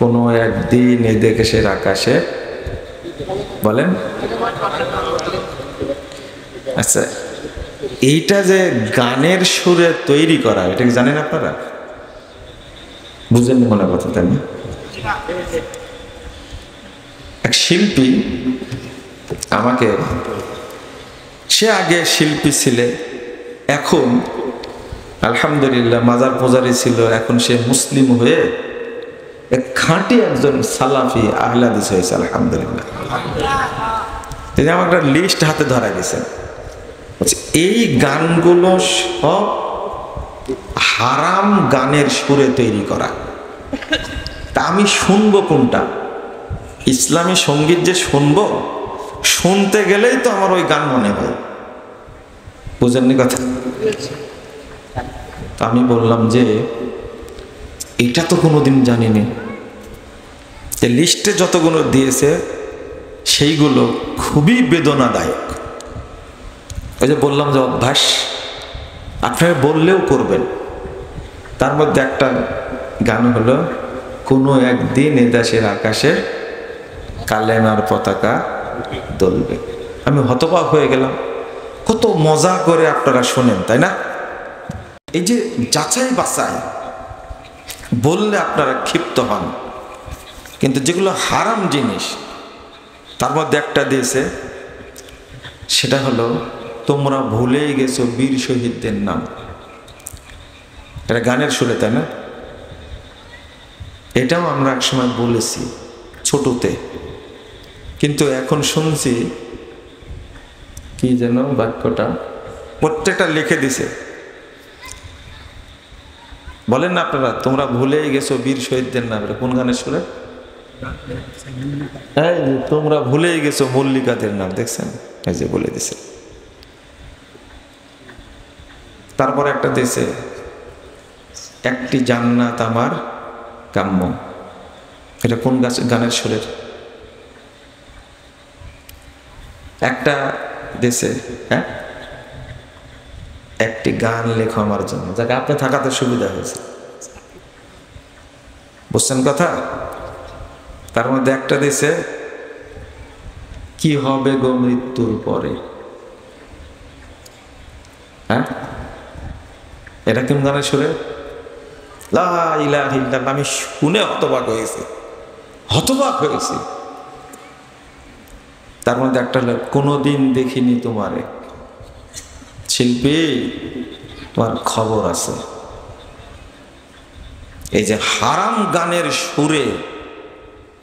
কোনো একদিন এই দেশের আকাশে, বলেন। আচ্ছা, এইটা যে গানের সুরে তৈরি করা, এটা কি জানেন আপনারা? বুঝেননি মনে কথা, তাই না? এক শিল্পী আমাকে, সে আগে শিল্পী ছিলে, এখন আলহামদুলিল্লাহ মাজার পূজারি ছিল, এখন সে মুসলিম হয়ে এক খাঁটি একজন সালাফি আহলে হাদিস হয়েছে আলহামদুলিল্লাহ। তিনি আমার একটা লিস্ট হাতে ধরাই দিয়েছেন, এই গানগুলো সব হারাম গানের সুরে তৈরি করা। তা আমি শুনবো কোনটা? ইসলামী সঙ্গীত যে শুনবো, শুনতে গেলেই তো আমার ওই গান মনে হয়। বুঝেননি কথা? আমি বললাম যে এটা তো কোনোদিন জানিনি, যে লিস্টে যতগুলো দিয়েছে সেইগুলো খুবই বেদনাদায়ক। ওই যে বললাম যে অভ্যাস আপনারা বললেও করবেন। তার মধ্যে একটা গান হলো, কোনো একদিন এ দেশের আকাশে কালেমার পতাকা দোলবে। আমি হতবাক হয়ে গেলাম। কত মজা করে আপনারা শোনেন, তাই না? এই যে যাচাই বাছাই বললে আপনারা ক্ষিপ্ত হন, কিন্তু যেগুলো হারাম জিনিস তার মধ্যে একটা দিয়েছে, সেটা হলো তোমরা ভুলেই গেছো বীর শহীদদের নাম। এটা গানের সুরে, তাই না? এটাও আমরা একসময় বলেছি ছোটতে, কিন্তু এখন শুনছি কি যেন বাক্যটা প্রত্যেকটা লিখে দিছে। বলেন না আপনারা, তোমরা ভুলেই গেছো বীর শহীদদের নাম। কোন গানের সুরে? এই যে তোমরা ভুলেই গেছো মল্লিকাদের নাম, দেখছেন? এই যে বলে দিছে। তারপর একটা দিছে, একটি জান্নাত আমার কাম্য। এটা কোন গানের সুরের? একটা দেশে, হ্যাঁ, একটি গান লেখো আমার জন্য, যাকে আপনি থাকাতে সুবিধা হয়েছে। বুঝছেন কথা? তার মধ্যে একটা দিছে, কি হবে গো মৃত্যুর পরে। হ্যাঁ, এটা কোন গানের সুরে? লা ইলাহা ইল্লাল্লাহ। আমি শুনে হতবাক হয়েছি, হতবাক হয়েছি। তার মধ্যে একটা হলো, কোনোদিন দেখিনি তোমারে। শিল্পী, তোমার খবর আছে। এই যে হারাম গানের সুরে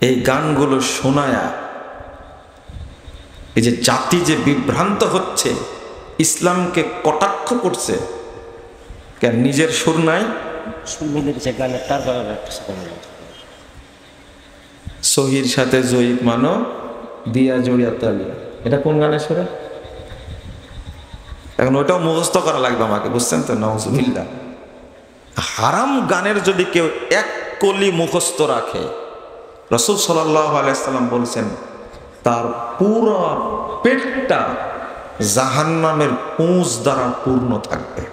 এই গানগুলো শোনায়া এই যে জাতি যে বিভ্রান্ত হচ্ছে, ইসলামকে কটাক্ষ করছে, কেন নিজের সুর নাই? সহির সাথে জয়ীব মানো দিয়া জড়িয়া তালিয়া। এটা কোন গানের সুরে? এখন ওটাও মুখস্থ করা লাগবে আমাকে, বুঝছেন তো? নাউজুবিল্লাহ। হারাম গানের যদি কেউ এক কলি মুখস্থ রাখে, রাসূল সাল্লাল্লাহু আলাইহি সাল্লাম বলছেন তার পুরো পেটটা জাহান্নামের পুঁজ দ্বারা পূর্ণ থাকবে।